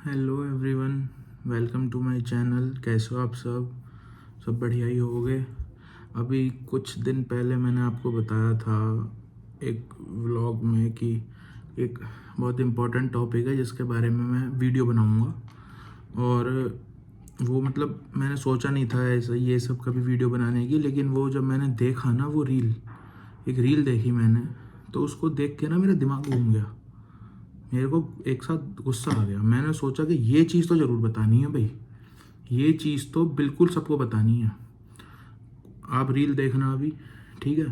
Hello everyone, welcome to my channel. कैसे हो आप सब बढ़िया ही होगे। अभी कुछ दिन पहले मैंने आपको बताया था एक व्लॉग में कि एक बहुत इम्पोर्टेंट टॉपिक है जिसके बारे में मैं वीडियो बनाऊंगा। और वो मतलब मैंने सोचा नहीं था ऐसा ये सब कभी वीडियो बनाने की, लेकिन वो जब मैंने देखा ना वो एक रील देखी मैंने, तो उसको देख के ना मेरा दिमाग घूम गया। मेरे को एक साथ गुस्सा आ गया। मैंने सोचा कि ये चीज़ तो ज़रूर बतानी है भाई, ये चीज़ तो बिल्कुल सबको बतानी है। आप रील देखना अभी, ठीक है।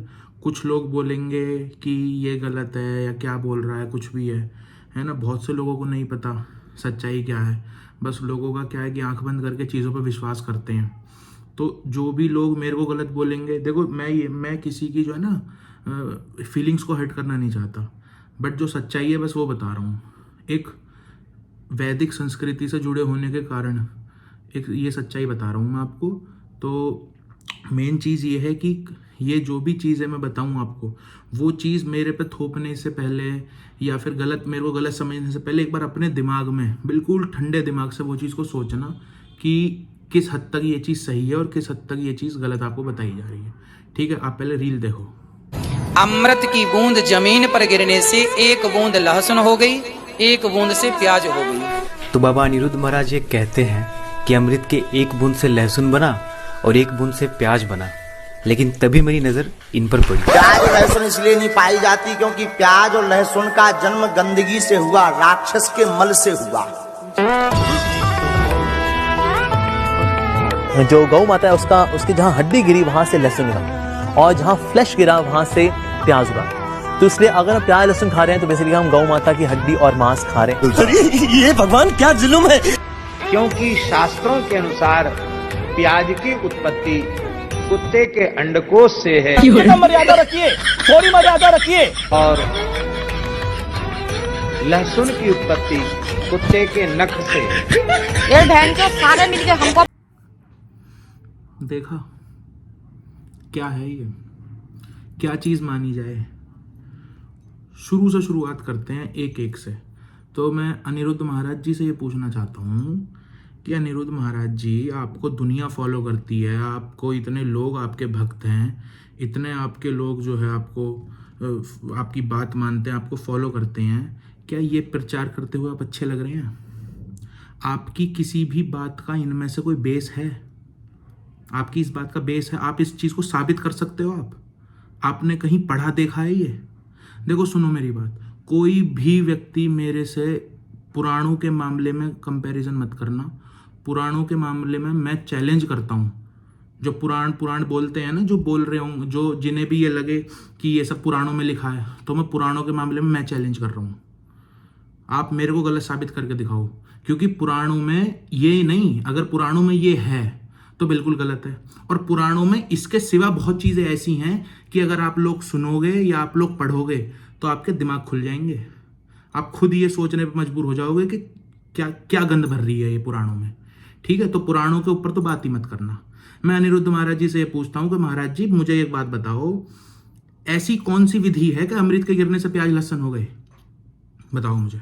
कुछ लोग बोलेंगे कि ये गलत है या क्या बोल रहा है, कुछ भी है ना। बहुत से लोगों को नहीं पता सच्चाई क्या है। बस लोगों का क्या है कि आंख बंद करके चीज़ों पर विश्वास करते हैं। तो जो भी लोग मेरे को गलत बोलेंगे, देखो मैं किसी की जो है ना फीलिंग्स को हर्ट करना नहीं चाहता, बट जो सच्चाई है बस वो बता रहा हूँ। एक वैदिक संस्कृति से जुड़े होने के कारण एक ये सच्चाई बता रहा हूँ मैं आपको। तो मेन चीज़ ये है कि ये जो भी चीज़ है मैं बताऊँ आपको, वो चीज़ मेरे पे थोपने से पहले या फिर मेरे को गलत समझने से पहले एक बार अपने दिमाग में बिल्कुल ठंडे दिमाग से वो चीज़ को सोचना कि किस हद तक ये चीज़ सही है और किस हद तक ये चीज़ गलत आपको बताई जा रही है। ठीक है, आप पहले रील देखो। अमृत की बूंद जमीन पर गिरने से एक बूंद लहसुन हो गई, एक बूंद से प्याज हो गई। तो बाबा अनिरुद्ध महाराज ये कहते हैं कि अमृत के एक बूंद से लहसुन बना और एक बूंद से प्याज बना, लेकिन तभी मेरी नजर इन पर पड़ी। प्याज और लहसुन इसलिए नहीं पाई जाती क्योंकि प्याज और लहसुन का जन्म गंदगी से हुआ, राक्षस के मल से हुआ। जो गौ माता है उसकी जहाँ हड्डी गिरी वहां से लहसुन उगा, और जहाँ फ्लैश गिरा वहां से प्याज उगा। तो इसलिए अगर हम प्याज लहसुन खा रहे हैं तो बेसिकली हम गौ माता की हड्डी और मांस खा रहे हैं। ये भगवान क्या जुल्म है। क्योंकि शास्त्रों के अनुसार प्याज की उत्पत्ति कुत्ते के अंडकोश से है। मर्यादा रखिए, थोड़ी मर्यादा रखिए। और लहसुन की उत्पत्ति कुत्ते के नख से। ये बहन के सारे मिलके हमको देखा क्या है ये, क्या चीज़ मानी जाए। शुरू से शुरुआत करते हैं एक एक से। तो मैं अनिरुद्ध महाराज जी से ये पूछना चाहता हूँ कि अनिरुद्ध महाराज जी, आपको दुनिया फॉलो करती है, आपको इतने लोग आपके भक्त हैं, इतने आपके लोग जो है आपको आपकी बात मानते हैं, आपको फॉलो करते हैं। क्या ये प्रचार करते हुए आप अच्छे लग रहे हैं? आपकी किसी भी बात का इनमें से कोई बेस है? आपकी इस बात का बेस है? आप इस चीज़ को साबित कर सकते हो? आपने कहीं पढ़ा देखा है ये? देखो सुनो मेरी बात, कोई भी व्यक्ति मेरे से पुराणों के मामले में कंपैरिजन मत करना। पुराणों के मामले में मैं चैलेंज करता हूँ। जो पुराण बोलते हैं ना, जो बोल रहे हों, जो जिन्हें भी ये लगे कि ये सब पुराणों में लिखा है, तो मैं पुराणों के मामले में मैं चैलेंज कर रहा हूँ। आप मेरे को गलत साबित करके दिखाओ, क्योंकि पुराणों में ये नहीं, अगर पुराणों में ये है तो बिल्कुल गलत है। और पुराणों में इसके सिवा बहुत चीज़ें ऐसी हैं कि अगर आप लोग सुनोगे या आप लोग पढ़ोगे तो आपके दिमाग खुल जाएंगे। आप खुद ये सोचने पर मजबूर हो जाओगे कि क्या क्या गंद भर रही है ये पुराणों में। ठीक है, तो पुराणों के ऊपर तो बात ही मत करना। मैं अनिरुद्ध महाराज जी से ये पूछता हूँ कि महाराज जी, मुझे एक बात बताओ, ऐसी कौन सी विधि है कि अमृत के गिरने से प्याज लहसुन हो गए? बताओ मुझे।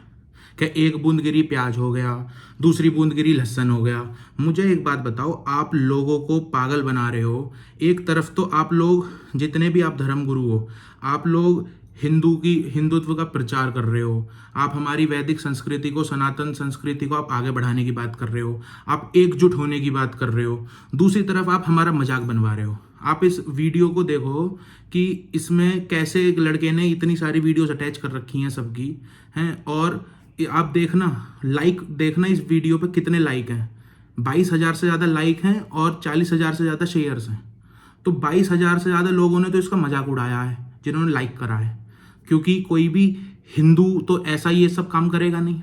क्या एक बूंद गिरी प्याज हो गया, दूसरी बूंद गिरी लहसुन हो गया? मुझे एक बात बताओ, आप लोगों को पागल बना रहे हो। एक तरफ तो आप लोग, जितने भी आप धर्मगुरु हो, आप लोग हिंदुत्व का प्रचार कर रहे हो, आप हमारी वैदिक संस्कृति को, सनातन संस्कृति को आप आगे बढ़ाने की बात कर रहे हो, आप एकजुट होने की बात कर रहे हो। दूसरी तरफ आप हमारा मजाक बनवा रहे हो। आप इस वीडियो को देखो कि इसमें कैसे एक लड़के ने इतनी सारी वीडियोस अटैच कर रखी हैं सबकी हैं। और आप देखना, लाइक देखना, इस वीडियो पे कितने लाइक हैं। 22,000 से ज़्यादा लाइक हैं और 40,000 से ज़्यादा शेयर्स हैं। तो 22,000 से ज़्यादा लोगों ने तो इसका मजाक उड़ाया है जिन्होंने लाइक करा है, क्योंकि कोई भी हिंदू तो ऐसा ये सब काम करेगा नहीं।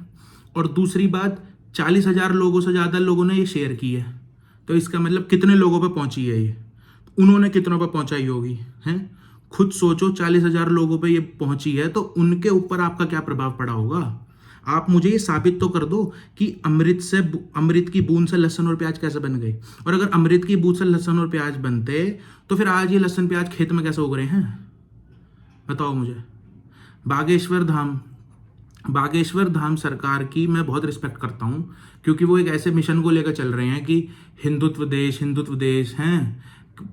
और दूसरी बात, 40,000 लोगों से ज़्यादा लोगों ने ये शेयर की है, तो इसका मतलब कितने लोगों पे पहुंची है ये? उन्होंने कितनों पे पहुंचाई होगी हैं? खुद सोचो, 40,000 लोगों पे ये पहुंची है तो उनके ऊपर आपका क्या प्रभाव पड़ा होगा? आप मुझे ये साबित तो कर दो कि अमृत की बूंद से लहसुन और प्याज कैसे बन गई। और अगर अमृत की बूंद से लहसुन और प्याज बनते तो फिर आज ये लहसुन प्याज खेत में कैसे उग रहे हैं? बताओ मुझे। बागेश्वर धाम बागेश्वर धाम सरकार की मैं बहुत रिस्पेक्ट करता हूँ, क्योंकि वो एक ऐसे मिशन को लेकर चल रहे हैं कि हिंदुत्व देश हैं,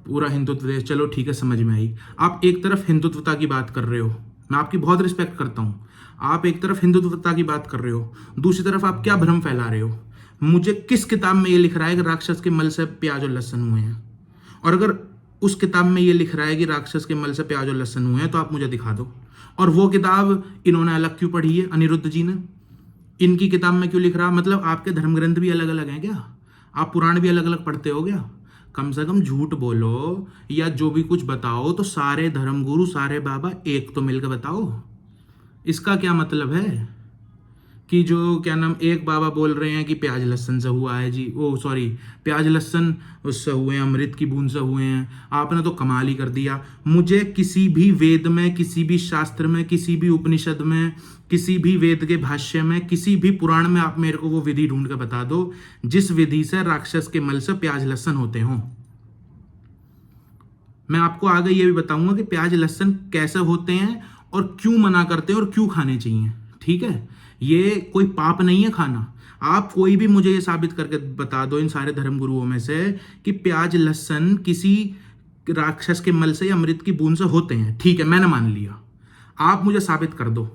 पूरा हिंदुत्व देश। चलो ठीक है, समझ में आई। आप एक तरफ हिंदुत्वता की बात कर रहे हो, मैं आपकी बहुत रिस्पेक्ट करता हूँ। आप एक तरफ हिंदुत्वता की बात कर रहे हो, दूसरी तरफ आप क्या भ्रम फैला रहे हो। मुझे किस किताब में ये लिख रहा है कि राक्षस के मल से प्याज और लहसुन हुए हैं? और अगर उस किताब में ये लिख रहा है कि राक्षस के मल से प्याज और लहसुन हुए हैं तो आप मुझे दिखा दो। और वो किताब इन्होंने अलग क्यों पढ़ी है, अनिरुद्ध जी ने? इनकी किताब में क्यों लिख रहा? मतलब आपके धर्म ग्रंथ भी अलग अलग हैं क्या? आप पुराण भी अलग अलग पढ़ते हो क्या? कम से कम झूठ बोलो या जो भी कुछ बताओ तो सारे धर्मगुरु, सारे बाबा एक तो मिलकर बताओ। इसका क्या मतलब है कि जो क्या नाम एक बाबा बोल रहे हैं कि प्याज लहसुन से हुआ है जी, ओ सॉरी, प्याज लहसुन उससे हुए हैं, अमृत की बूंद से हुए हैं। आपने तो कमाल ही कर दिया। मुझे किसी भी वेद में, किसी भी शास्त्र में, किसी भी उपनिषद में, किसी भी वेद के भाष्य में, किसी भी पुराण में आप मेरे को वो विधि ढूंढ कर बता दो जिस विधि से राक्षस के मल से प्याज लहसुन होते हों। मैं आपको आगे ये भी बताऊंगा कि प्याज लहसुन कैसे होते हैं और क्यों मना करते हैं और क्यों खाने चाहिए। ठीक है, ये कोई पाप नहीं है खाना। आप कोई भी मुझे ये साबित करके बता दो इन सारे धर्मगुरुओं में से कि प्याज लहसुन किसी राक्षस के मल से या अमृत की बूंद से होते हैं। ठीक है, मैंने मान लिया। आप मुझे साबित कर दो।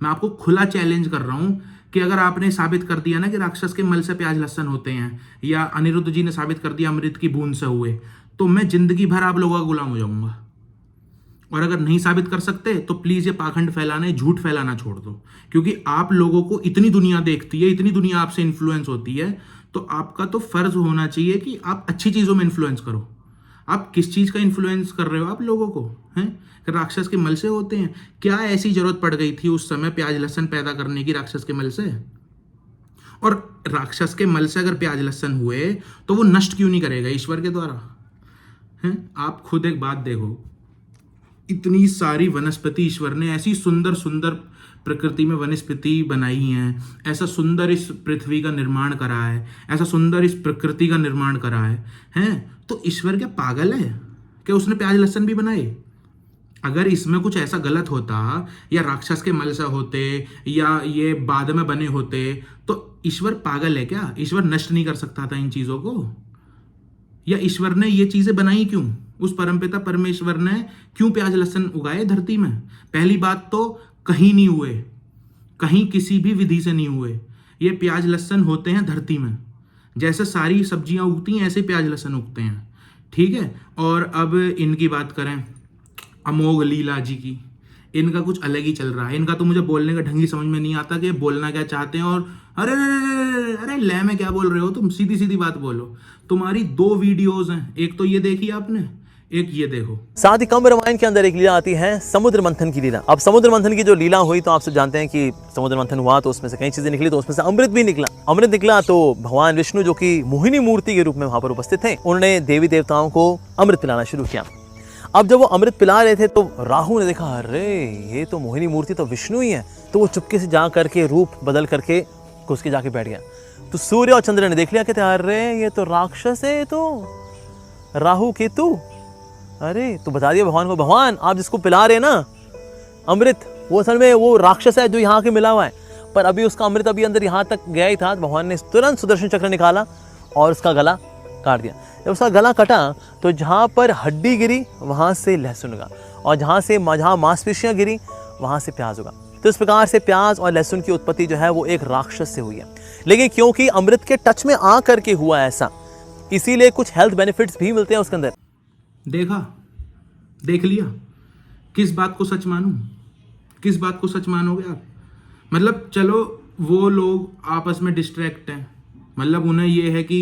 मैं आपको खुला चैलेंज कर रहा हूं कि अगर आपने साबित कर दिया ना कि राक्षस के मल से प्याज लहसुन होते हैं, या अनिरुद्ध जी ने साबित कर दिया अमृत की बूंद से हुए, तो मैं जिंदगी भर आप लोगों का गुलाम हो जाऊंगा। और अगर नहीं साबित कर सकते तो प्लीज ये पाखंड फैलाने, झूठ फैलाना छोड़ दो, क्योंकि आप लोगों को इतनी दुनिया देखती है, इतनी दुनिया आपसे इन्फ्लुएंस होती है, तो आपका तो फर्ज होना चाहिए कि आप अच्छी चीजों में इन्फ्लुएंस करो। आप किस चीज का इन्फ्लुएंस कर रहे हो आप लोगों को, हैं? राक्षस के मल से होते हैं। क्या ऐसी जरूरत पड़ गई थी उस समय प्याज लहसुन पैदा करने की राक्षस के मल से? और राक्षस के मल से अगर प्याज लहसुन हुए तो वो नष्ट क्यों नहीं करेगा ईश्वर के द्वारा? हैं? आप खुद एक बात देखो, इतनी सारी वनस्पति ईश्वर ने ऐसी सुंदर सुंदर प्रकृति में वनस्पति बनाई हैं, ऐसा सुंदर इस पृथ्वी का निर्माण करा है, ऐसा सुंदर इस प्रकृति का निर्माण करा है, हैं? तो ईश्वर क्या पागल है कि उसने प्याज लहसुन भी बनाए? अगर इसमें कुछ ऐसा गलत होता या राक्षस के मल से होते या ये बाद में बने होते तो ईश्वर पागल है क्या? ईश्वर नष्ट नहीं कर सकता था इन चीजों को? या ईश्वर ने ये चीजें बनाई क्यों? उस परमपिता परमेश्वर ने क्यों प्याज लहसुन उगाए धरती में? पहली बात तो कहीं नहीं हुए, कहीं किसी भी विधि से नहीं हुए। ये प्याज लहसुन होते हैं धरती में, जैसे सारी सब्जियां उगती हैं ऐसे प्याज लहसुन उगते हैं। ठीक है, और अब इनकी बात करें अमोघ लीला जी की, इनका कुछ अलग ही चल रहा है। इनका तो मुझे बोलने का ढंग ही समझ में नहीं आता कि बोलना क्या चाहते हैं। और अरे अरे अरे लय में क्या बोल रहे हो तुम? सीधी सीधी बात बोलो। तुम्हारी 2 वीडियोस हैं, एक तो ये देखी आपने, एक ये देखो। साथ ही कंब रामायण के अंदर एक लीला आती है समुद्र मंथन की लीला। अब समुद्र मंथन की जो लीला हुई तो आप सब जानते हैं कि समुद्र मंथन हुआ तो उसमें से कई चीजें निकली, तो उसमें से अमृत भी निकला। अमृत निकला तो भगवान विष्णु जो कि मोहिनी मूर्ति के रूप में वहां पर उपस्थित थे, उन्होंने देवी देवताओं को अमृत पिलाना शुरू किया। अब जब वो अमृत पिला रहे थे तो राहु ने देखा, अरे ये तो मोहिनी मूर्ति तो विष्णु ही है, तो वो चुपके से जा करके रूप बदल करके घुस के जाके बैठ गया। तो सूर्य और चंद्र ने देख लिया, कहते अरे ये तो राक्षस है, तो राहु केतु। अरे तो बता दिया भगवान को, भगवान आप जिसको पिला रहे हैं ना अमृत, वो असल में वो राक्षस है जो यहाँ के मिला हुआ है, पर अभी उसका अमृत अभी अंदर यहाँ तक गया ही था। भगवान ने तुरंत सुदर्शन चक्र निकाला और उसका गला काट दिया। जब उसका गला कटा तो जहाँ पर हड्डी गिरी वहाँ से लहसुन उगा, और जहाँ मांसपेशियाँ गिरी वहाँ से प्याज उगा। तो इस प्रकार से प्याज और लहसुन की उत्पत्ति जो है वो एक राक्षस से हुई है। लेकिन क्योंकि अमृत के टच में आ करके हुआ ऐसा, इसीलिए कुछ हेल्थ बेनिफिट्स भी मिलते हैं उसके अंदर। देखा, देख लिया, किस बात को सच मानूं, किस बात को सच मानोगे आप? मतलब चलो वो लोग आपस में डिस्ट्रैक्ट हैं, मतलब उन्हें ये है कि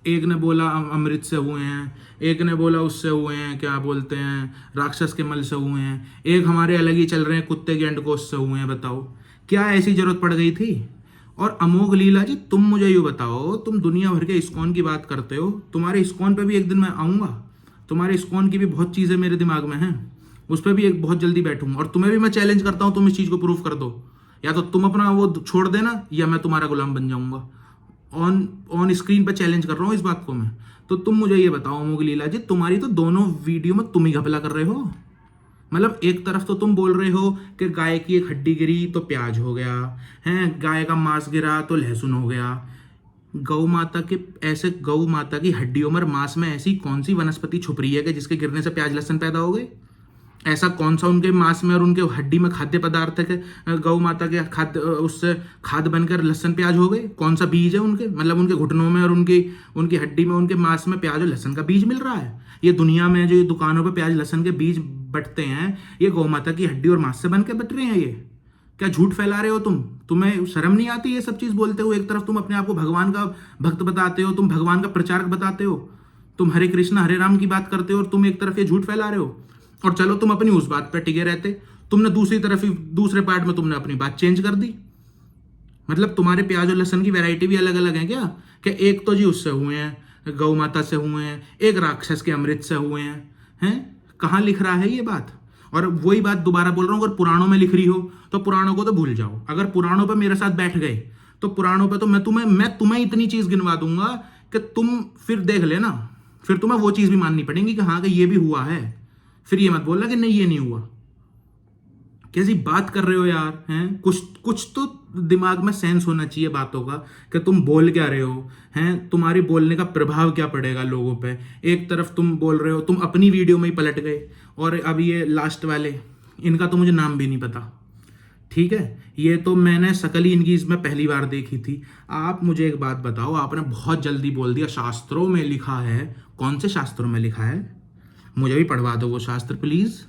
एक ने बोला अमृत से हुए हैं, एक ने बोला उससे हुए हैं, क्या बोलते हैं राक्षस के मल से हुए हैं, एक हमारे अलग ही चल रहे हैं कुत्ते के अंडकोश से हुए हैं। बताओ क्या ऐसी जरूरत पड़ गई थी? और अमोघ लीला जी, तुम मुझे ये बताओ, तुम दुनिया भर के इस्कॉन की बात करते हो, तुम्हारे इस्कॉन पे भी एक दिन मैं आऊँगा, तुम्हारे इस्कॉन की भी बहुत चीज़ें मेरे दिमाग में हैं, उस पर भी एक बहुत जल्दी बैठूंगा। और तुम्हें भी मैं चैलेंज करता हूँ, तुम इस चीज़ को प्रूव कर दो, या तो तुम अपना वो छोड़ देना या मैं तुम्हारा गुलाम बन जाऊँगा। ऑन स्क्रीन पर चैलेंज कर रहा हूँ इस बात को मैं। तो तुम मुझे ये बताओ अमोघ लीला जी, तुम्हारी तो दोनों वीडियो में तुम ही घपला कर रहे हो, मतलब एक तरफ तो तुम बोल रहे हो कि गाय की एक हड्डी गिरी तो प्याज हो गया है, गाय का मांस गिरा तो लहसुन हो गया। गौ माता की हड्डियों में मांस में ऐसी कौन सी वनस्पति छुप रही है कि जिसके गिरने से प्याज लहसुन पैदा हो गए? ऐसा कौन सा उनके मांस में और उनके हड्डी में खाद्य पदार्थ है कि गौ माता के खाद्य उससे खाद बनकर लहसुन प्याज हो गए? कौन सा बीज है उनके, मतलब उनके घुटनों में और उनकी हड्डी में उनके मांस में प्याज और लहसुन का बीज मिल रहा है? ये दुनिया में जो ये दुकानों पे प्याज लहसुन के बीज बटते हैं, ये गौ माता की हड्डी और मांस से बन के बट रहे हैं। ये क्या झूठ फैला रहे हो तुम्हें शर्म नहीं आती ये सब चीज बोलते हो? एक तरफ तुम अपने आप को भगवान का भक्त बताते हो, तुम भगवान का प्रचारक बताते हो, तुम हरे कृष्ण हरे राम की बात करते हो, और तुम एक तरफ ये झूठ फैला रहे हो। और चलो तुम अपनी उस बात पर टिके रहते, तुमने दूसरी तरफ दूसरे पार्ट में तुमने अपनी बात चेंज कर दी। मतलब तुम्हारे प्याज और लहसुन की वैरायटी भी अलग अलग है क्या? कि एक तो जी उससे हुए हैं, गौ माता से हुए हैं, एक राक्षस के अमृत से हुए हैं। कहाँ लिख रहा है ये बात? और वही बात दोबारा बोल रहा हूँ, अगर पुराणों में लिख रही हो तो पुराणों को तो भूल जाओ। अगर पुराणों पर मेरे साथ बैठ गए तो पुराणों पर तो मैं तुम्हें इतनी चीज गिनवा दूंगा कि तुम फिर देख लेना, फिर तुम्हें वो चीज भी माननी पड़ेगी कि हाँ कि ये भी हुआ है। फिर ये मत बोलना कि नहीं ये नहीं हुआ। कैसी बात कर रहे हो यार, हैं? कुछ तो दिमाग में सेंस होना चाहिए बातों का कि तुम बोल क्या रहे हो, हैं? तुम्हारे बोलने का प्रभाव क्या पड़ेगा लोगों पे। एक तरफ तुम बोल रहे हो, तुम अपनी वीडियो में ही पलट गए, और अब ये लास्ट वाले, इनका तो मुझे नाम भी नहीं पता, ठीक है? ये तो मैंने शकल ही इनकी इसमें पहली बार देखी थी। आप मुझे एक बात बताओ, आपने बहुत जल्दी बोल दिया शास्त्रों में लिखा है। कौन से शास्त्रों में लिखा है? मुझे भी पढ़वा दो वो शास्त्र प्लीज।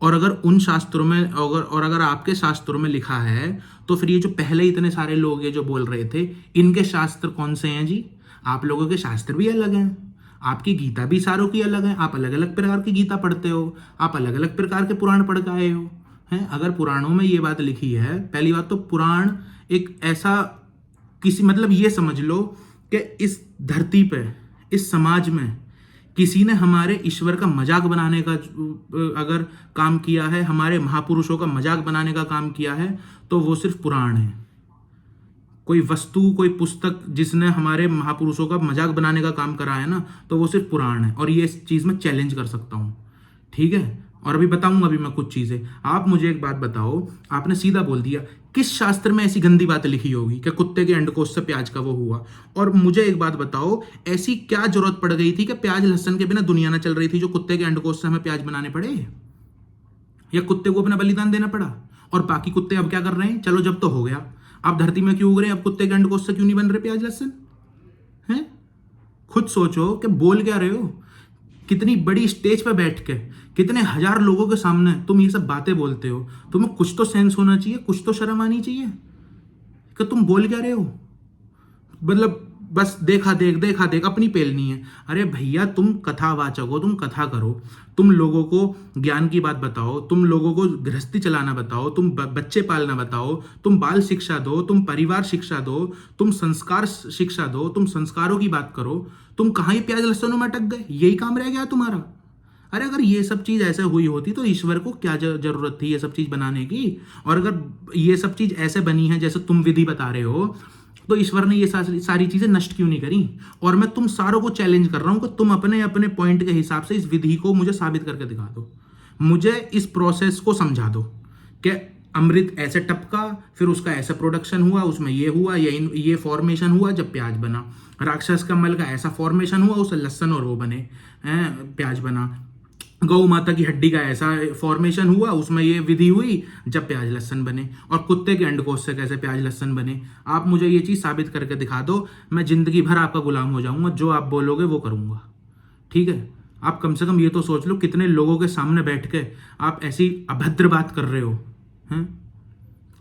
और अगर उन शास्त्रों में अगर आपके शास्त्रों में लिखा है तो फिर ये जो पहले इतने सारे लोग ये जो बोल रहे थे, इनके शास्त्र कौन से हैं जी? आप लोगों के शास्त्र भी अलग हैं, आपकी गीता भी सारों की अलग है। आप अलग अलग प्रकार की गीता पढ़ते हो, आप अलग अलग प्रकार के पुराण पढ़ के आए हो, हैं? अगर पुराणों में ये बात लिखी है, पहली बात तो पुराण एक ऐसा मतलब ये समझ लो कि इस धरती पे, इस समाज में किसी ने हमारे ईश्वर का मजाक बनाने का अगर काम किया है, हमारे महापुरुषों का मजाक बनाने का काम किया है, तो वो सिर्फ पुराण है। कोई वस्तु, कोई पुस्तक जिसने हमारे महापुरुषों का मजाक बनाने का काम करा है ना, तो वो सिर्फ पुराण है। और ये इस चीज में चैलेंज कर सकता हूं, ठीक है? और अभी बताऊंगा अभी मैं कुछ चीजें। आप मुझे एक बात बताओ, आपने सीधा बोल दिया किस शास्त्र में ऐसी गंदी बात लिखी होगी कि कुत्ते के अंडकोश से प्याज का वो हुआ। और मुझे एक बात बताओ, ऐसी क्या जरूरत पड़ गई थी कि प्याज लहसुन के बिना दुनिया ना चल रही थी, जो कुत्ते के अंडकोश से हमें प्याज बनाने पड़े, या कुत्ते को अपना बलिदान देना पड़ा? और बाकी कुत्ते अब क्या कर रहे हैं? चलो जब तो हो गया, आप धरती में क्यों उग रहे हैं? अब कुत्ते के अंडकोश से क्यों नहीं बन रहे प्याज लहसुन? हैं? खुद सोचो कि बोल क्या रहे हो। कितनी बड़ी स्टेज पे बैठ के, कितने हजार लोगों के सामने तुम ये सब बातें बोलते हो। तुम्हें कुछ तो सेंस होना चाहिए, कुछ तो शर्म आनी चाहिए कि तुम बोल क्या रहे हो। मतलब बस देखा देख अपनी पेलनी है। अरे भैया, तुम कथावाचक हो, तुम कथा करो, तुम लोगों को ज्ञान की बात बताओ, तुम लोगों को गृहस्थी चलाना बताओ, तुम बच्चे पालना बताओ, तुम बाल शिक्षा दो, तुम परिवार शिक्षा दो, तुम संस्कार शिक्षा दो, तुम संस्कारों की बात करो। तुम कहाँ ये प्याज लहसुनों में अटक गए? यही काम रह गया तुम्हारा? अरे अगर ये सब चीज ऐसे हुई होती तो ईश्वर को क्या जरूरत थी ये सब चीज बनाने की? और अगर ये सब चीज ऐसे बनी है जैसे तुम विधि बता रहे हो, तो ईश्वर ने ये सारी चीजें नष्ट क्यों नहीं करी? और मैं तुम सारों को चैलेंज कर रहा हूं कि तुम अपने अपने पॉइंट के हिसाब से इस विधि को मुझे साबित करके दिखा दो। मुझे इस प्रोसेस को समझा दो कि अमृत ऐसे टपका, फिर उसका ऐसा प्रोडक्शन हुआ, उसमें ये हुआ, ये फॉर्मेशन हुआ जब प्याज बना। राक्षस का मल का ऐसा फॉर्मेशन हुआ, उससे लहसुन और वो बने, प्याज बना। गौ माता की हड्डी का ऐसा फॉर्मेशन हुआ, उसमें ये विधि हुई जब प्याज लहसुन बने। और कुत्ते के अंडकोश से कैसे प्याज लहसुन बने? आप मुझे ये चीज़ साबित करके दिखा दो, मैं जिंदगी भर आपका गुलाम हो जाऊंगा, जो आप बोलोगे वो करूंगा, ठीक है? आप कम से कम ये तो सोच लो, कितने लोगों के सामने बैठ के आप ऐसी अभद्र बात कर रहे हो, हैं?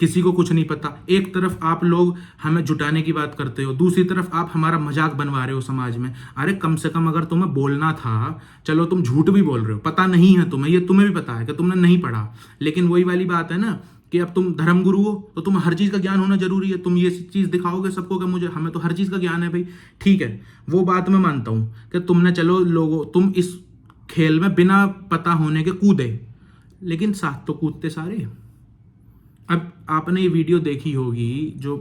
किसी को कुछ नहीं पता। एक तरफ आप लोग हमें जुटाने की बात करते हो, दूसरी तरफ आप हमारा मजाक बनवा रहे हो समाज में। अरे कम से कम अगर तुम्हें बोलना था, चलो तुम झूठ भी बोल रहे हो, पता नहीं है तुम्हें, ये तुम्हें भी पता है कि तुमने नहीं पढ़ा, लेकिन वही वाली बात है ना कि अब तुम धर्मगुरु हो तो तुम्हें हर चीज का ज्ञान होना जरूरी है। तुम ये चीज दिखाओगे सबको कि हमें तो हर चीज का ज्ञान है भाई, ठीक है, वो बात मैं मानता हूं कि तुमने, चलो लोगों, तुम इस खेल में बिना पता होने के कूदे, लेकिन साथ तो कूदते सारे। अब आपने ये वीडियो देखी होगी जो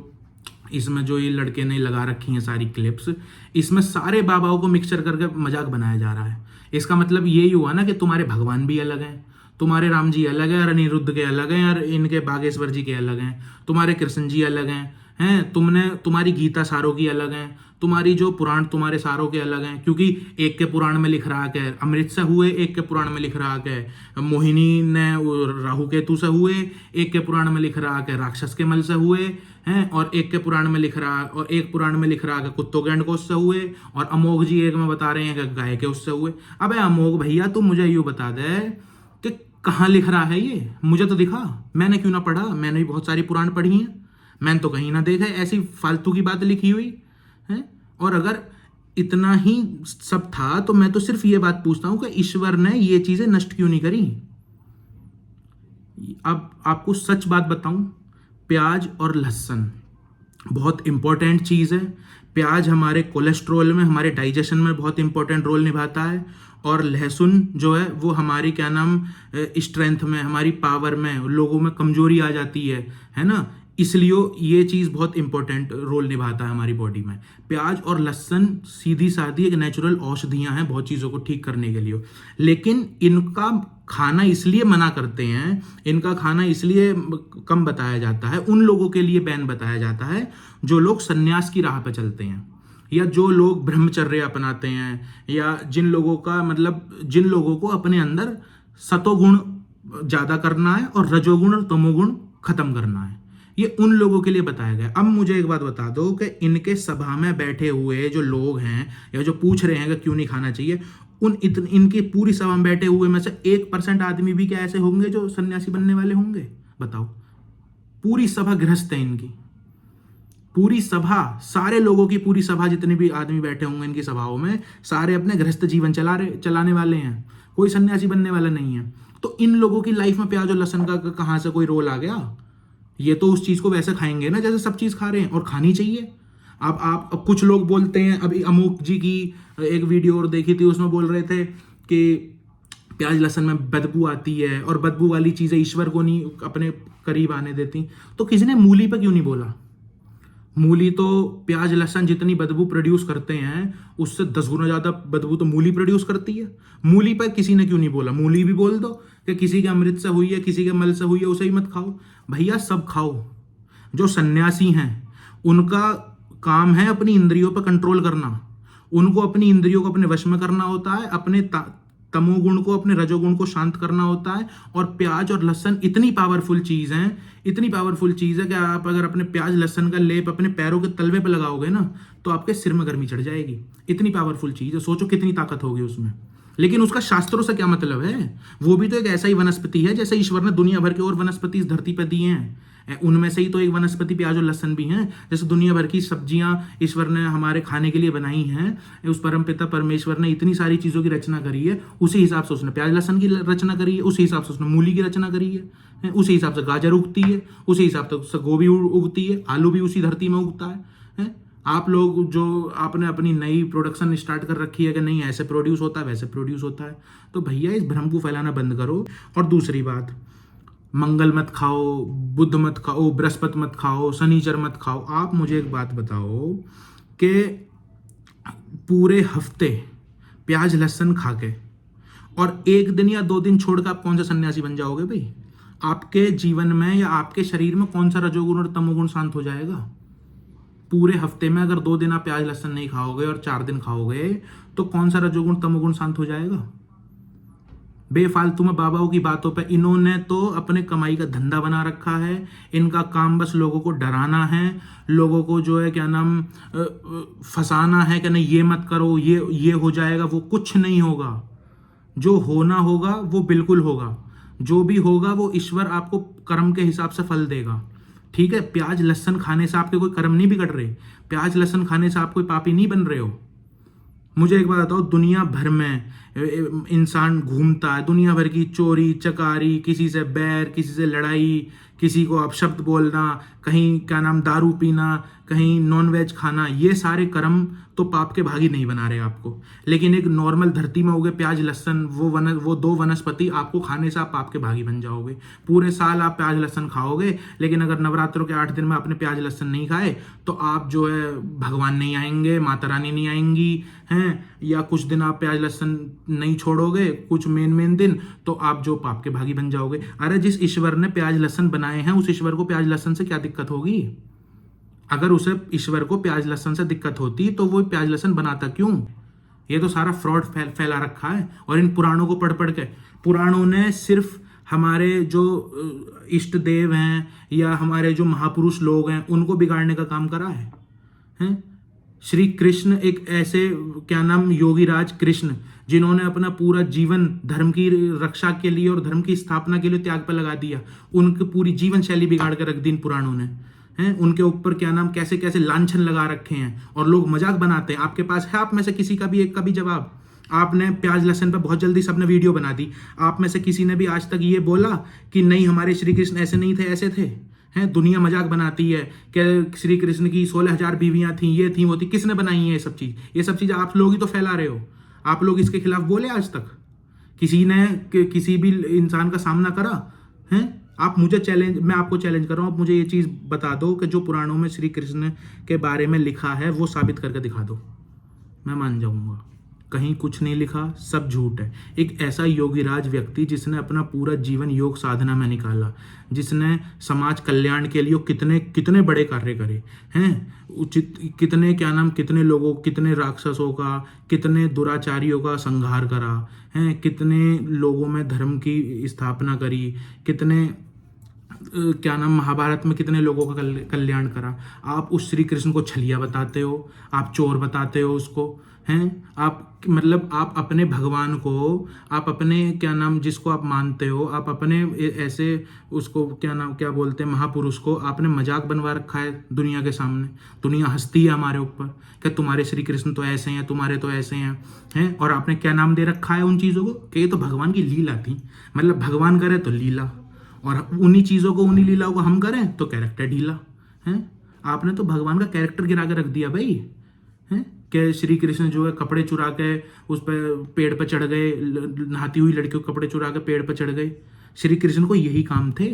इसमें जो ये लड़के ने लगा रखी हैं सारी क्लिप्स, इसमें सारे बाबाओं को मिक्सचर करके मजाक बनाया जा रहा है। इसका मतलब यही हुआ ना कि तुम्हारे भगवान भी अलग हैं, तुम्हारे राम जी अलग है और अनिरुद्ध के अलग हैं, और इनके बागेश्वर जी के अलग हैं, तुम्हारे कृष्ण जी अलग हैं, तुम्हारी गीता सारों की अलग हैं, तुम्हारी जो पुराण तुम्हारे सारों के अलग हैं, क्योंकि एक के पुराण में लिख रहा है अमृत से हुए, एक के पुराण में लिख रहा है मोहिनी ने राहु केतु से हुए, एक के पुराण में लिख रहा है राक्षस के मल से हुए हैं, और एक के पुराण में लिख रहा, और एक पुराण में लिख रहा है कुत्तों के अंड को उससे हुए, और अमोघ जी एक में बता रहे हैं कि गाय के उससे हुए। अबे अमोघ भैया तू मुझे यूं बता दे कि कहाँ लिख रहा है ये, मुझे तो दिखा, मैंने क्यों ना पढ़ा, मैंने भी बहुत सारी पुराण पढ़ी हैं, मैंने तो कहीं ना देखा है ऐसी फालतू की बात लिखी हुई है। और अगर इतना ही सब था तो मैं तो सिर्फ ये बात पूछता हूं कि ईश्वर ने ये चीजें नष्ट क्यों नहीं करी। अब आपको सच बात बताऊं, प्याज और लहसुन बहुत इंपॉर्टेंट चीज है। प्याज हमारे कोलेस्ट्रॉल में, हमारे डाइजेशन में बहुत इंपॉर्टेंट रोल निभाता है, और लहसुन जो है वो हमारी क्या नाम स्ट्रेंथ में, हमारी पावर में, लोगों में कमजोरी आ जाती है ना, इसलिए ये चीज़ बहुत इंपॉर्टेंट रोल निभाता है हमारी बॉडी में। प्याज और लहसुन सीधी सादी एक नेचुरल औषधियां हैं बहुत चीज़ों को ठीक करने के लिए, लेकिन इनका खाना इसलिए मना करते हैं, इनका खाना इसलिए कम बताया जाता है, उन लोगों के लिए बैन बताया जाता है जो लोग संन्यास की राह पे चलते हैं, या जो लोग ब्रह्मचर्य अपनाते हैं, या जिन लोगों को अपने अंदर सतोगुण ज़्यादा करना है और रजोगुण और तमोगुण खत्म करना है, ये उन लोगों के लिए बताया गया। अब मुझे एक बात बता दो कि इनके सभा में बैठे हुए जो लोग हैं या जो पूछ रहे हैं कि क्यों नहीं खाना चाहिए, इनकी पूरी सभा में बैठे हुए में से 1% आदमी भी क्या ऐसे होंगे जो सन्यासी बनने वाले होंगे? बताओ। पूरी सभा गृहस्थ है इनकी, पूरी सभा, सारे लोगों की पूरी सभा, जितने भी आदमी बैठे होंगे इनकी सभाओं में, सारे अपने गृहस्थ जीवन चलाने वाले हैं, कोई सन्यासी बनने वाला नहीं है। तो इन लोगों की लाइफ में प्याज और लहसुन का कहां से कोई रोल आ गया? ये तो उस चीज को वैसे खाएंगे ना जैसे सब चीज खा रहे हैं, और खानी चाहिए। अब कुछ लोग बोलते हैं, अभी अमूक जी की एक वीडियो और देखी थी, उसमें बोल रहे थे कि प्याज लहसुन में बदबू आती है और बदबू वाली चीजें ईश्वर को नहीं अपने करीब आने देती। तो किसी ने मूली पर क्यों नहीं बोला? मूली तो प्याज लहसुन जितनी बदबू प्रोड्यूस करते हैं उससे 10 गुना ज्यादा बदबू तो मूली प्रोड्यूस करती है। मूली पर किसी ने क्यों नहीं बोला? मूली भी बोल दो कि किसी के अमृत से हुई है, किसी के मल से हुई है, उसे ही मत खाओ। भैया सब खाओ। जो सन्यासी हैं उनका काम है अपनी इंद्रियों पर कंट्रोल करना, उनको अपनी इंद्रियों को अपने वश में करना होता है, अपने तमोगुण को, अपने रजोगुण को शांत करना होता है। और प्याज और लहसुन इतनी पावरफुल चीज है, इतनी पावरफुल चीज है कि आप अगर अपने प्याज लहसुन का लेप अपने पैरों के तलवे पे लगाओगे ना तो आपके सिर में गर्मी चढ़ जाएगी। इतनी पावरफुल चीज है, सोचो कितनी ताकत होगी उसमें। लेकिन उसका शास्त्रों से क्या मतलब है? वो भी तो एक ऐसा ही वनस्पति है जैसे ईश्वर ने दुनिया भर के और वनस्पति इस धरती पर दी हैं, उनमें से ही तो एक वनस्पति प्याज और लहसुन भी हैं। जैसे दुनिया भर की सब्जियां ईश्वर ने हमारे खाने के लिए बनाई हैं, उस परमपिता परमेश्वर ने इतनी सारी चीजों की रचना करी है, उसी हिसाब से उसने प्याज लहसुन की रचना करी है, उसी हिसाब से उसने मूली की रचना करी है, उसी हिसाब से गाजर उगती है, उसी हिसाब से उससे गोभी उगती है, आलू भी उसी धरती में उगता है। आप लोग जो आपने अपनी नई प्रोडक्शन स्टार्ट कर रखी है कि नहीं ऐसे प्रोड्यूस होता है वैसे प्रोड्यूस होता है, तो भैया इस भ्रम को फैलाना बंद करो। और दूसरी बात, मंगल मत खाओ, बुध मत खाओ, बृहस्पति मत खाओ, शनिचर मत खाओ। आप मुझे एक बात बताओ कि पूरे हफ्ते प्याज लहसुन खा के और 1 दिन या 2 दिन छोड़ कर आप कौन सा सन्यासी बन जाओगे भाई? आपके जीवन में या आपके शरीर में कौन सा रजोगुण और तमोगुण शांत हो जाएगा? पूरे हफ्ते में अगर 2 दिन आप प्याज लहसुन नहीं खाओगे और 4 दिन खाओगे तो कौन सा रजोगुण तमोगुण शांत हो जाएगा? बेफालतू में बाबाओं की बातों पे, इन्होंने तो अपने कमाई का धंधा बना रखा है। इनका काम बस लोगों को डराना है, लोगों को जो है क्या नाम फंसाना है कि नहीं ये मत करो, ये हो जाएगा। वो कुछ नहीं होगा, जो होना होगा वो बिल्कुल होगा, जो भी होगा वो ईश्वर आपको कर्म के हिसाब से फल देगा। ठीक है, प्याज लहसुन खाने से आपके कोई कर्म नहीं बिगड़ रहे, प्याज लहसुन खाने से आप कोई पापी नहीं बन रहे हो। मुझे एक बात बताओ, दुनिया भर में इंसान घूमता है, दुनिया भर की चोरी चकारी, किसी से बैर, किसी से लड़ाई, किसी को अपशब्द बोलना, कहीं क्या नाम दारू पीना, कहीं नॉनवेज खाना, ये सारे कर्म तो पाप के भागी नहीं बना रहे आपको। लेकिन एक नॉर्मल धरती में उगे प्याज लहसुन, वो दो वनस्पति आपको खाने से आप पाप के भागी बन जाओगे। पूरे साल आप प्याज लहसुन खाओगे, लेकिन अगर नवरात्रों के 8 दिन में आपने प्याज लहसुन नहीं खाए तो आप जो है भगवान नहीं आएंगे, माता रानी नहीं आएंगी हैं, या कुछ दिन आप प्याज लहसुन नहीं छोड़ोगे, कुछ मेन दिन, तो आप जो पाप के भागी बन जाओगे। अरे जिस ईश्वर ने प्याज लहसुन बनाए हैं उस ईश्वर को प्याज लहसुन से क्या दिक्कत होगी? अगर उसे ईश्वर को प्याज लहसुन से दिक्कत होती तो वो प्याज लहसुन बनाता क्यों? ये तो सारा फ्रॉड फैला रखा है। और इन पुराणों को पढ़ के, पुराणों ने सिर्फ हमारे जो इष्ट देव हैं या हमारे जो महापुरुष लोग हैं उनको बिगाड़ने का काम करा है, हैं? श्री कृष्ण एक ऐसे क्या नाम योगीराज कृष्ण जिन्होंने अपना पूरा जीवन धर्म की रक्षा के लिए और धर्म की स्थापना के लिए त्याग पर लगा दिया, उनकी पूरी जीवन शैली बिगाड़ कर रख दी इन पुराणों ने, हैं? उनके ऊपर क्या नाम कैसे कैसे लांछन लगा रखे हैं और लोग मजाक बनाते हैं। आपके पास है आप में से किसी का भी एक का भी जवाब? आपने प्याज लहसुन पे बहुत जल्दी सबने वीडियो बना दी। आप में से किसी ने भी आज तक ये बोला कि नहीं हमारे श्री कृष्ण ऐसे नहीं थे, ऐसे थे? हैं? दुनिया मजाक बनाती है कि श्री कृष्ण की 16,000 बीवियां थी, ये थी वो थी। किसने बनाई है ये सब चीज़? ये सब चीज़ आप लोग ही तो फैला रहे हो। आप लोग इसके खिलाफ बोले आज तक? किसी ने किसी भी इंसान का सामना करा? हैं? आप मुझे चैलेंज, मैं आपको चैलेंज कर रहा हूँ, आप मुझे ये चीज़ बता दो कि जो पुराणों में श्री कृष्ण के बारे में लिखा है वो साबित करके दिखा दो, मैं मान जाऊँगा। कहीं कुछ नहीं लिखा, सब झूठ है। एक ऐसा योगीराज व्यक्ति जिसने अपना पूरा जीवन योग साधना में निकाला, जिसने समाज कल्याण के लिए कितने कितने बड़े कार्य करे हैं, उचित कितने क्या नाम कितने लोगों, कितने राक्षसों का, कितने दुराचारियों का संहार करा हैं, कितने लोगों में धर्म की स्थापना करी, कितने क्या नाम महाभारत में कितने लोगों का कल्याण करा। आप उस श्री कृष्ण को छलिया बताते हो, आप चोर बताते हो उसको, हैं? आप मतलब आप अपने भगवान को, आप अपने क्या नाम जिसको आप मानते हो, आप अपने ऐसे उसको क्या नाम क्या बोलते हैं महापुरुष को आपने मजाक बनवा रखा है दुनिया के सामने। दुनिया हंसती है हमारे ऊपर कि तुम्हारे श्री कृष्ण तो ऐसे हैं, तुम्हारे तो ऐसे हैं। और आपने क्या नाम दे रखा है उन चीज़ों को कि ये तो भगवान की लीला थी। मतलब भगवान करे तो लीला, और उन्हीं चीज़ों को, उन्हीं लीलाओं को हम करें तो कैरेक्टर ढीला है। आपने तो भगवान का कैरेक्टर गिरा के रख दिया भाई, हैं? कि श्री कृष्ण जो है कपड़े चुरा के उस पर पेड़ पर चढ़ गए, नहाती हुई लड़कियों के कपड़े चुरा के पेड़ पर चढ़ गए। श्री कृष्ण को यही काम थे।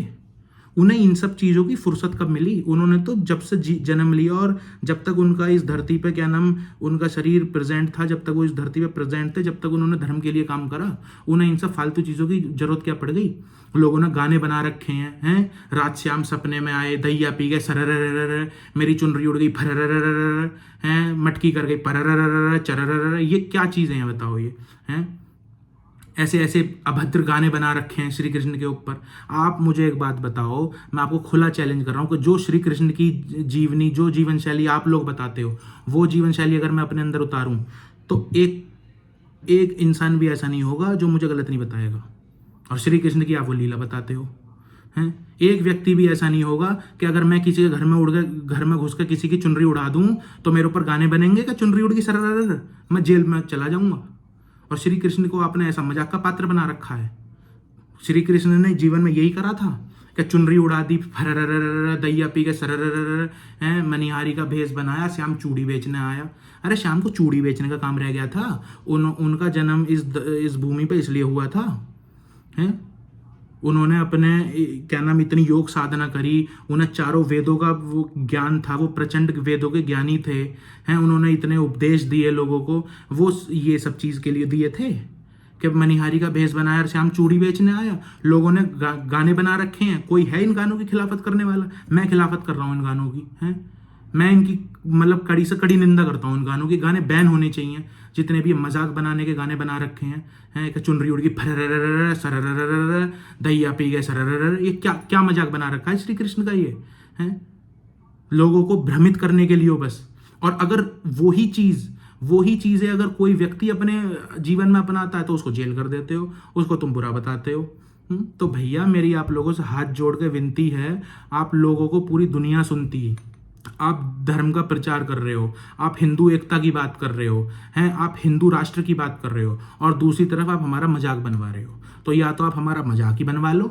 उन्हें इन सब चीज़ों की फुर्सत कब मिली? उन्होंने तो जब से जन्म लिया और जब तक उनका इस धरती पे क्या नाम उनका शरीर प्रेजेंट था, जब तक वो इस धरती पे प्रेजेंट थे, जब तक उन्होंने धर्म के लिए काम करा, उन्हें इन सब फालतू चीज़ों की जरूरत क्या पड़ गई? लोगों ने गाने बना रखे हैं, रात श्याम सपने में आए, दैया पी गए सरर, मेरी चुनरी उड़ गई फरर, हैं? मटकी कर गई परर चरर। ये क्या चीज़ें हैं बताओ? ये हैं ऐसे ऐसे अभद्र गाने बना रखे हैं श्री कृष्ण के ऊपर। आप मुझे एक बात बताओ, मैं आपको खुला चैलेंज कर रहा हूँ कि जो श्री कृष्ण की जीवनी, जो जीवन शैली आप लोग बताते हो, वो जीवन शैली अगर मैं अपने अंदर उतारूँ तो एक इंसान भी ऐसा नहीं होगा जो मुझे गलत नहीं बताएगा। और श्री कृष्ण की आप वो लीला बताते हो, हैं? एक व्यक्ति भी ऐसा नहीं होगा कि अगर मैं किसी के घर में उड़ गए, घर में घुस कर किसी की चुनरी उड़ा दूं तो मेरे ऊपर गाने बनेंगे कि चुनरी उड़ गई सरर, मैं जेल में चला जाऊंगा। और श्री कृष्ण को आपने ऐसा मजाक का पात्र बना रखा है। श्री कृष्ण ने जीवन में यही करा था कि चुनरी उड़ा दी, फरर, दैया पी के सरर, हैं? मनिहारी का भेष बनाया, श्याम चूड़ी बेचने आया। अरे श्याम को चूड़ी बेचने का काम रह गया था? उनका जन्म इस भूमि पर इसलिए हुआ था, हैं? उन्होंने अपने क्या नाम इतनी योग साधना करी, उन्हें चारों वेदों का वो ज्ञान था, वो प्रचंड वेदों के ज्ञानी थे, हैं? उन्होंने इतने उपदेश दिए लोगों को, वो ये सब चीज़ के लिए दिए थे कि मनिहारी का भेष बनाया और श्याम चूड़ी बेचने आया। लोगों ने गाने बना रखे हैं। कोई है इन गानों की खिलाफत करने वाला? मैं खिलाफत कर रहा हूँ इन गानों की, हैं? मैं इनकी मतलब कड़ी से कड़ी निंदा करता हूँ इन गानों की। गाने बैन होने चाहिए, जितने भी मजाक बनाने के गाने बना रखे हैं, कि चुनरी उड़ गई फरर सरर, दैया पी गए सरर। ये क्या मजाक बना रखा है श्री कृष्ण का? ये है लोगों को भ्रमित करने के लिए बस। और अगर वही चीज़ें अगर कोई व्यक्ति अपने जीवन में अपनाता है तो उसको जेल कर देते हो, उसको तुम बुरा बताते हो। तो भैया मेरी आप लोगों से हाथ जोड़ के विनती है, आप लोगों को पूरी दुनिया सुनती है, आप धर्म का प्रचार कर रहे हो, आप हिंदू एकता की बात कर रहे हो, हैं? आप हिंदू राष्ट्र की बात कर रहे हो, और दूसरी तरफ आप हमारा मजाक बनवा रहे हो। तो या तो आप हमारा मजाक ही बनवा लो,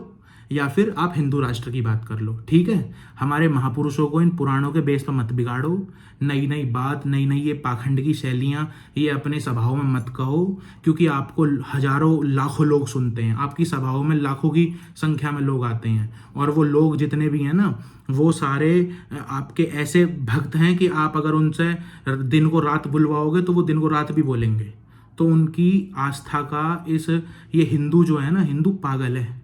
या फिर आप हिंदू राष्ट्र की बात कर लो, ठीक है। हमारे महापुरुषों को इन पुराणों के बेस पर मत बिगाड़ो, नई नई बात, नई नई ये पाखंड की शैलियाँ ये अपने सभाओं में मत कहो, क्योंकि आपको हजारों लाखों लोग सुनते हैं, आपकी सभाओं में लाखों की संख्या में लोग आते हैं, और वो लोग जितने भी हैं ना, वो सारे आपके ऐसे भक्त हैं कि आप अगर उनसे दिन को रात बुलवाओगे तो वो दिन को रात भी बोलेंगे। तो उनकी आस्था का ये हिंदू जो है ना, हिंदू पागल है,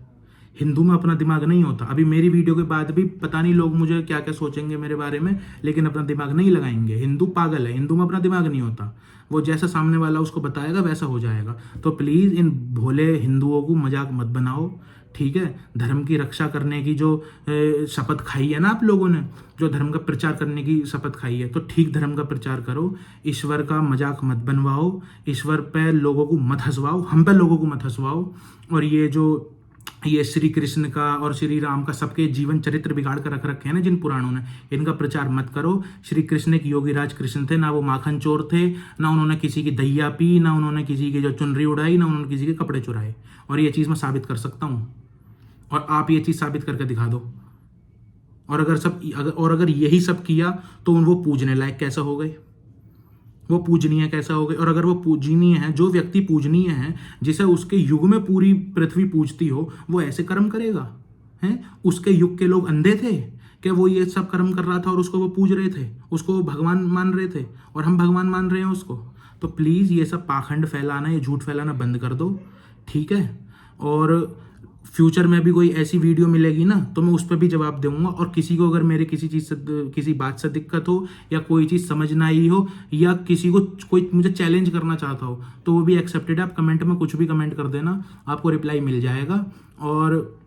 हिंदू में अपना दिमाग नहीं होता। अभी मेरी वीडियो के बाद भी पता नहीं लोग मुझे क्या क्या सोचेंगे मेरे बारे में, लेकिन अपना दिमाग नहीं लगाएंगे। हिंदू पागल है, हिंदू में अपना दिमाग नहीं होता, वो जैसा सामने वाला उसको बताएगा वैसा हो जाएगा। तो प्लीज़ इन भोले हिंदुओं को मजाक मत बनाओ, ठीक है। धर्म की रक्षा करने की जो शपथ खाई है ना आप लोगों ने, जो धर्म का प्रचार करने की शपथ खाई है, तो ठीक धर्म का प्रचार करो, ईश्वर का मजाक मत बनवाओ, ईश्वर पे लोगों को मत हंसवाओ, हम पे लोगों को मत हंसवाओ। और ये श्री कृष्ण का और श्री राम का सबके जीवन चरित्र बिगाड़ कर रख रखे हैं ना जिन पुराणों ने, इनका प्रचार मत करो। श्री कृष्ण एक योगीराज कृष्ण थे, ना वो माखन चोर थे, ना उन्होंने किसी की दहिया पी, ना उन्होंने किसी की जो चुनरी उड़ाई, ना उन्होंने किसी के कपड़े चुराए। और ये चीज़ मैं साबित कर सकता हूँ, और आप ये चीज़ साबित करके दिखा दो। और अगर यही सब किया तो वो पूजने लायक कैसे हो गए, वो पूजनीय कैसा हो गए। और अगर वो पूजनीय है, जो व्यक्ति पूजनीय है, जिसे उसके युग में पूरी पृथ्वी पूजती हो, वो ऐसे कर्म करेगा हैं? उसके युग के लोग अंधे थे क्या? वो ये सब कर्म कर रहा था और उसको वो पूज रहे थे, उसको वो भगवान मान रहे थे, और हम भगवान मान रहे हैं उसको। तो प्लीज़ ये सब पाखंड फैलाना, ये झूठ फैलाना बंद कर दो, ठीक है। और फ्यूचर में भी कोई ऐसी वीडियो मिलेगी ना, तो मैं उस पर भी जवाब दूंगा। और किसी को अगर मेरे किसी चीज़ से, किसी बात से दिक्कत हो, या कोई चीज़ समझ ना आई हो, या किसी को कोई मुझे चैलेंज करना चाहता हो, तो वो भी एक्सेप्टेड है। आप कमेंट में कुछ भी कमेंट कर देना, आपको रिप्लाई मिल जाएगा। और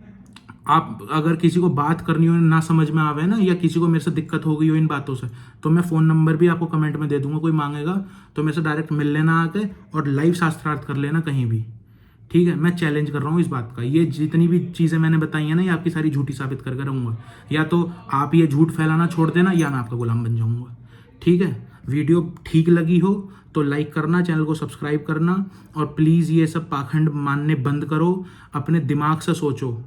आप अगर किसी को बात करनी हो, ना समझ में आवे ना, या किसी को मेरे से दिक्कत हो गई हो इन बातों से, तो मैं फ़ोन नंबर भी आपको कमेंट में दे दूंगा। कोई मांगेगा तो मेरे से डायरेक्ट मिल लेना आके, और लाइव शास्त्रार्थ कर लेना कहीं भी, ठीक है। मैं चैलेंज कर रहा हूँ इस बात का। ये जितनी भी चीज़ें मैंने बताई हैं ना, ये आपकी सारी झूठी साबित करके रहूँगा। या तो आप ये झूठ फैलाना छोड़ देना, या मैं आपका गुलाम बन जाऊँगा, ठीक है। वीडियो ठीक लगी हो तो लाइक करना, चैनल को सब्सक्राइब करना, और प्लीज़ ये सब पाखंड मानने बंद करो। अपने दिमाग से सोचो,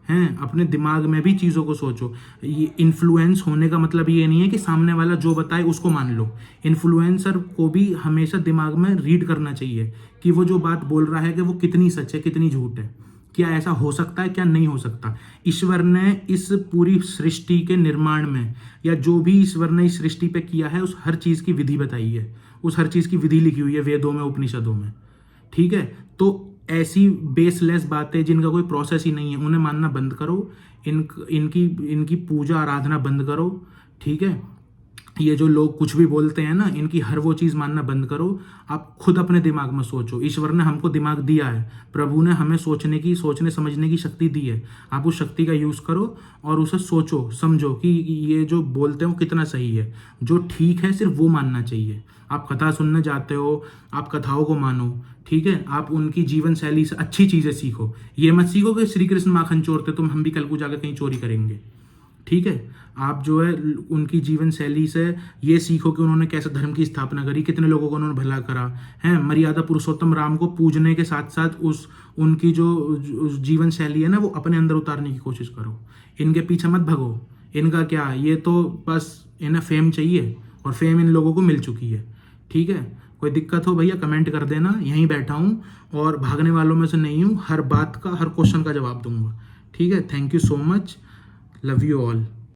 हैं, अपने दिमाग में भी चीज़ों को सोचो। ये इन्फ्लुएंस होने का मतलब ये नहीं है कि सामने वाला जो बताए उसको मान लो। इन्फ्लुएंसर को भी हमेशा दिमाग में रीड करना चाहिए कि वो जो बात बोल रहा है कि वो कितनी सच है, कितनी झूठ है, क्या ऐसा हो सकता है, क्या नहीं हो सकता। ईश्वर ने इस पूरी सृष्टि के निर्माण में, या जो भी ईश्वर ने इस सृष्टि पे किया है, उस हर चीज़ की विधि बताई है, उस हर चीज़ की विधि लिखी हुई है वेदों में, उपनिषदों में, ठीक है। तो ऐसी बेसलेस बातें जिनका कोई प्रोसेस ही नहीं है, उन्हें मानना बंद करो। इनकी पूजा आराधना बंद करो, ठीक है। ये जो लोग कुछ भी बोलते हैं ना, इनकी हर वो चीज़ मानना बंद करो। आप खुद अपने दिमाग में सोचो। ईश्वर ने हमको दिमाग दिया है, प्रभु ने हमें सोचने समझने की शक्ति दी है। आप उस शक्ति का यूज़ करो और उसे सोचो, समझो कि ये जो बोलते हैं वो कितना सही है। जो ठीक है सिर्फ वो मानना चाहिए। आप कथा सुनने जाते हो, आप कथाओं को मानो, ठीक है। आप उनकी जीवन शैली से अच्छी चीज़ें सीखो। ये मत सीखो कि श्री कृष्ण माखन चोर थे, हम भी कल को जाकर कहीं चोरी करेंगे, ठीक है। आप जो है उनकी जीवन शैली से ये सीखो कि उन्होंने कैसे धर्म की स्थापना करी, कितने लोगों को उन्होंने भला करा है। मर्यादा पुरुषोत्तम राम को पूजने के साथ साथ उनकी जो जीवन शैली है ना, वो अपने अंदर उतारने की कोशिश करो। इनके पीछे मत भगो। इनका क्या, ये तो बस इन्हें फेम चाहिए, और फेम इन लोगों को मिल चुकी है, ठीक है। कोई दिक्कत हो भैया कमेंट कर देना, यहीं बैठा हूँ और भागने वालों में से नहीं हूँ। हर बात का, हर क्वेश्चन का जवाब दूंगा, ठीक है। Thank you so much, love you all.